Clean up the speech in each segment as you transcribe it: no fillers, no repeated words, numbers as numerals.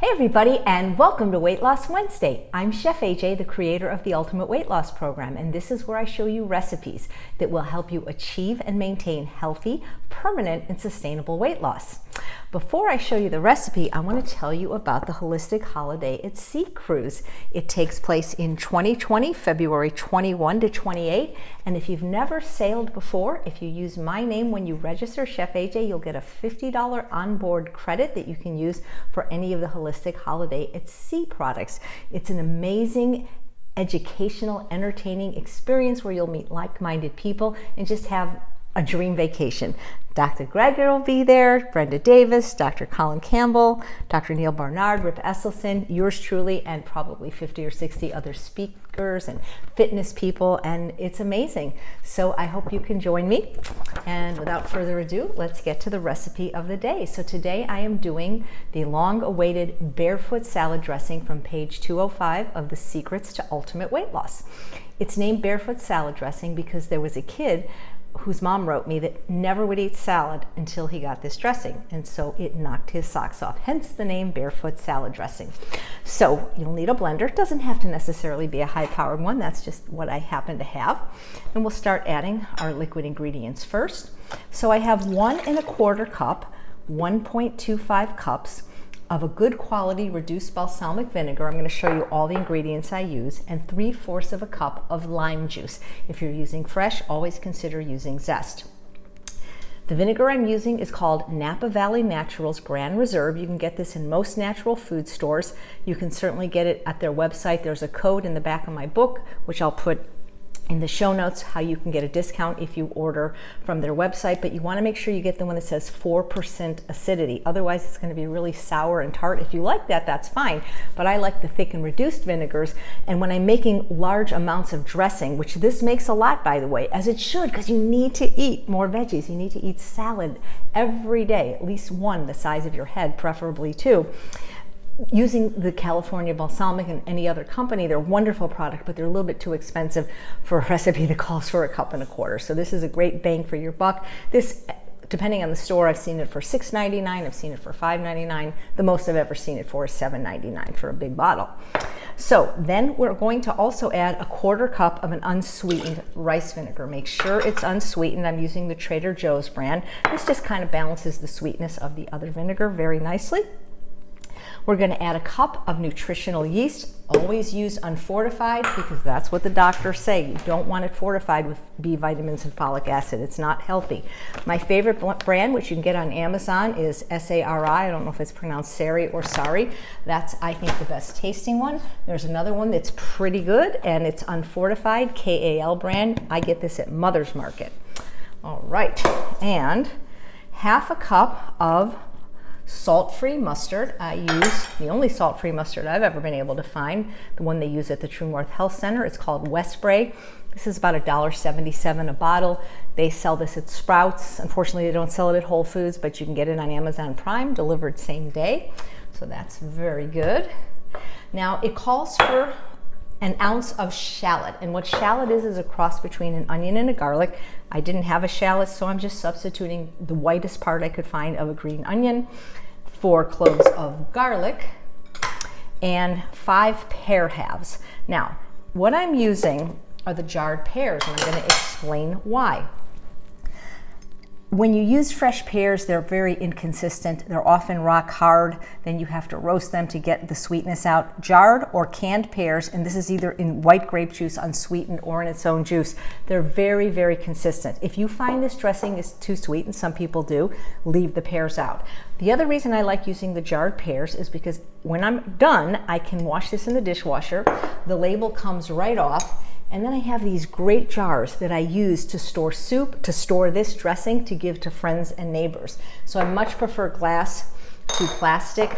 Hey everybody, and welcome to Weight Loss Wednesday. I'm Chef AJ, the creator of the Ultimate Weight Loss Program, and this is where I show you recipes that will help you achieve and maintain healthy, permanent, and sustainable weight loss. Before I show you the recipe, I want to tell you about the Holistic Holiday at Sea cruise. It takes place in 2020, February 21 to 28, and if you've never sailed before, if you use my name when you register, Chef AJ, you'll get a $50 onboard credit that you can use for any of the Holistic Holiday at Sea products. It's an amazing, educational, entertaining experience where you'll meet like-minded people and just have a dream vacation. Dr. Greger will be there, Brenda Davis, Dr. Colin Campbell, Dr. Neil Barnard, Rip Esselstyn, yours truly, and probably 50 or 60 other speakers and fitness people, and it's amazing. So I hope you can join me. And without further ado, let's get to the recipe of the day. So today I am doing the long-awaited Barefoot salad dressing from page 205 of The Secrets to Ultimate Weight Loss. It's named Barefoot salad dressing because there was a kid whose mom wrote me that never would eat salad until he got this dressing, and so it knocked his socks off, hence the name Barefoot salad dressing. So you'll need a blender. It doesn't have to necessarily be a high-powered one, that's just what I happen to have. And we'll start adding our liquid ingredients first. So I have 1 1/4 cup, 1.25 cups of a good quality reduced balsamic vinegar. I'm going to show you all the ingredients I use, and 3/4 of a cup of lime juice. If you're using fresh, always consider using zest. The vinegar I'm using is called Napa Valley Naturals Grand Reserve. You can get this in most natural food stores. You can certainly get it at their website. There's a code in the back of my book, which I'll put in the show notes, how you can get a discount if you order from their website, but you want to make sure you get the one that says 4% acidity. Otherwise, it's going to be really sour and tart. If you like that, that's fine, but I like the thick and reduced vinegars. And when I'm making large amounts of dressing, which this makes a lot, by the way, as it should, because you need to eat more veggies. You need to eat salad every day, at least one the size of your head, preferably 2. Using the California balsamic and any other company, they're a wonderful product, but they're a little bit too expensive for a recipe that calls for 1 1/4 cups. So this is a great bang for your buck. This, depending on the store, I've seen it for $6.99, I've seen it for $5.99. The most I've ever seen it for is $7.99 for a big bottle. So then we're going to also add 1/4 cup of an unsweetened rice vinegar. Make sure it's unsweetened. I'm using the Trader Joe's brand. This just kind of balances the sweetness of the other vinegar very nicely. We're going to add 1 cup of nutritional yeast. Always use unfortified because that's what the doctors say. You don't want it fortified with B vitamins and folic acid. It's not healthy. My favorite brand, which you can get on Amazon, is SARI. I don't know if it's pronounced Sari or Sari. That's, I think, the best tasting one. There's another one that's pretty good, and it's unfortified, KAL brand. I get this at Mother's Market. All right, and 1/2 cup of salt-free mustard. I use the only salt-free mustard I've ever been able to find, the one they use at the True North Health Center. It's called Westbray. This is about $1.77 a bottle. They sell this at Sprouts. Unfortunately, they don't sell it at Whole Foods, but you can get it on Amazon Prime, delivered same day. So that's very good. Now, it calls for 1 ounce of shallot, and what shallot is a cross between an onion and a garlic. I didn't have a shallot, so I'm just substituting the whitest part I could find of a green onion, 4 cloves of garlic, and 5 pear halves. Now, what I'm using are the jarred pears, and I'm going to explain why. When you use fresh pears, they're very inconsistent. They're often rock hard. Then you have to roast them to get the sweetness out. Jarred or canned pears, and this is either in white grape juice, unsweetened, or in its own juice, they're very, very consistent. If you find this dressing is too sweet, and some people do, leave the pears out. The other reason I like using the jarred pears is because when I'm done, I can wash this in the dishwasher. The label comes right off. And then I have these great jars that I use to store soup, to store this dressing, to give to friends and neighbors. So I much prefer glass to plastic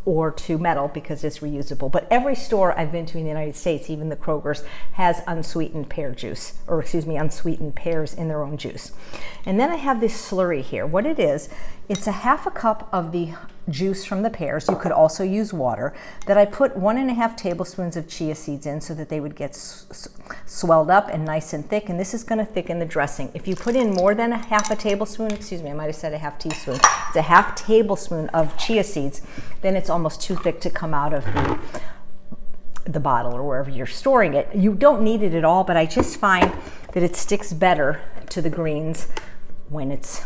or to metal because it's reusable. But every store I've been to in the United States, even the Kroger's, has unsweetened pear juice, or excuse me, unsweetened pears in their own juice. And then I have this slurry here. What it is, it's 1/2 cup of the juice from the pears. You could also use water. That I put 1.5 tablespoons of chia seeds in so that they would get swelled up and nice and thick. And this is going to thicken the dressing. If you put in more than a half a tablespoon, excuse me, I might have said a half teaspoon. It's a half tablespoon of chia seeds. Then it's almost too thick to come out of the bottle or wherever you're storing it. You don't need it at all, but I just find that it sticks better to the greens when it's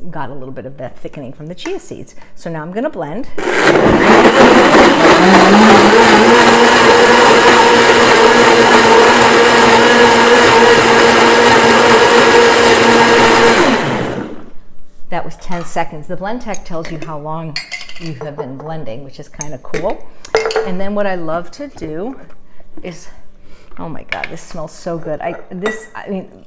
got a little bit of that thickening from the chia seeds. So now I'm going to blend. That was 10 seconds. The blend tech tells you how long you have been blending, which is kind of cool. And then what I love to do is, oh my God, this smells so good. I mean,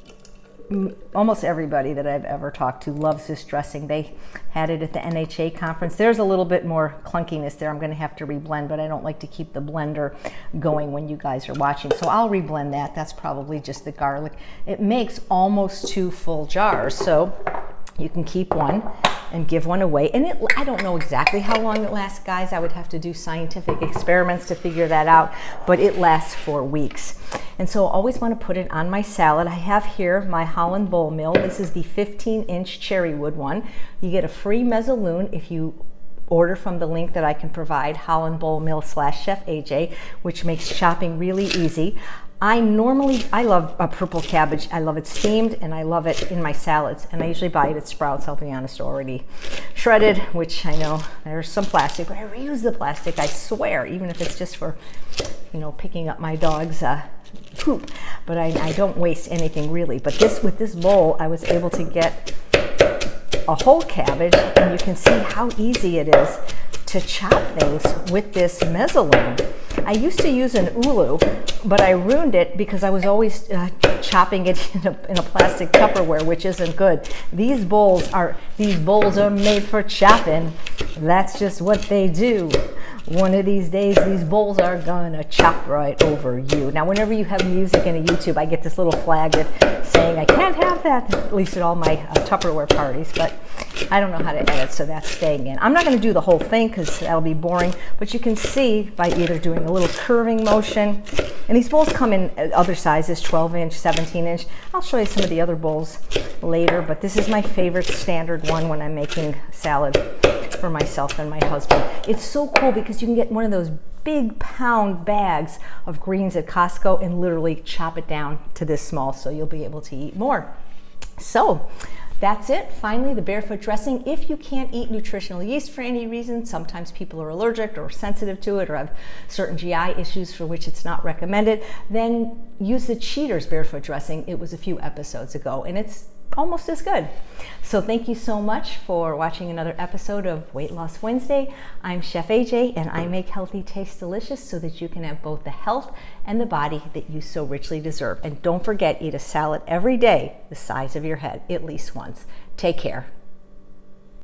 almost everybody that I've ever talked to loves this dressing. They had it at the NHA conference. There's a little bit more clunkiness there. I'm going to have to reblend, but I don't like to keep the blender going when you guys are watching. So I'll reblend that. That's probably just the garlic. It makes almost 2 full jars. So you can keep one and give one away. And I don't know exactly how long it lasts, guys. I would have to do scientific experiments to figure that out, but it lasts for weeks. And so I always want to put it on my salad. I have here my Holland bowl mill. This is the 15-inch cherry wood one. You get a free mezzalune if you order from the link that I can provide, Holland bowl mill /Chef AJ, which makes chopping really easy. I love a purple cabbage. I love it steamed and I love it in my salads. And I usually buy it at Sprouts, I'll be honest, already shredded, which I know there's some plastic, but I reuse the plastic, I swear, even if it's just for, you know, picking up my dog's poop. But I don't waste anything really. But with this bowl, I was able to get a whole cabbage, and you can see how easy it is to chop things with this mezzalune. I used to use an ulu, but I ruined it because I was always chopping it in a plastic Tupperware, which isn't good. These bowls are made for chopping. That's just what they do. One of these days, these bowls are gonna chop right over you. Now, whenever you have music in a YouTube, I get this little flag saying I can't have that, at least at all my Tupperware parties, but I don't know how to edit, so that's staying in. I'm not gonna do the whole thing because that'll be boring, but you can see by either doing a little curving motion, and these bowls come in other sizes, 12-inch, 17-inch. I'll show you some of the other bowls later, but this is my favorite standard one when I'm making salad for myself and my husband. It's so cool because you can get one of those big pound bags of greens at Costco and literally chop it down to this small, so you'll be able to eat more. So that's it. Finally, the Barefoot Dressing. If you can't eat nutritional yeast for any reason, sometimes people are allergic or sensitive to it or have certain GI issues for which it's not recommended, then use the Cheater's Barefoot Dressing. It was a few episodes ago, and it's almost as good. So thank you so much for watching another episode of Weight Loss Wednesday. I'm Chef AJ, and I make healthy taste delicious so that you can have both the health and the body that you so richly deserve. And don't forget, eat a salad every day the size of your head, at least once. Take care.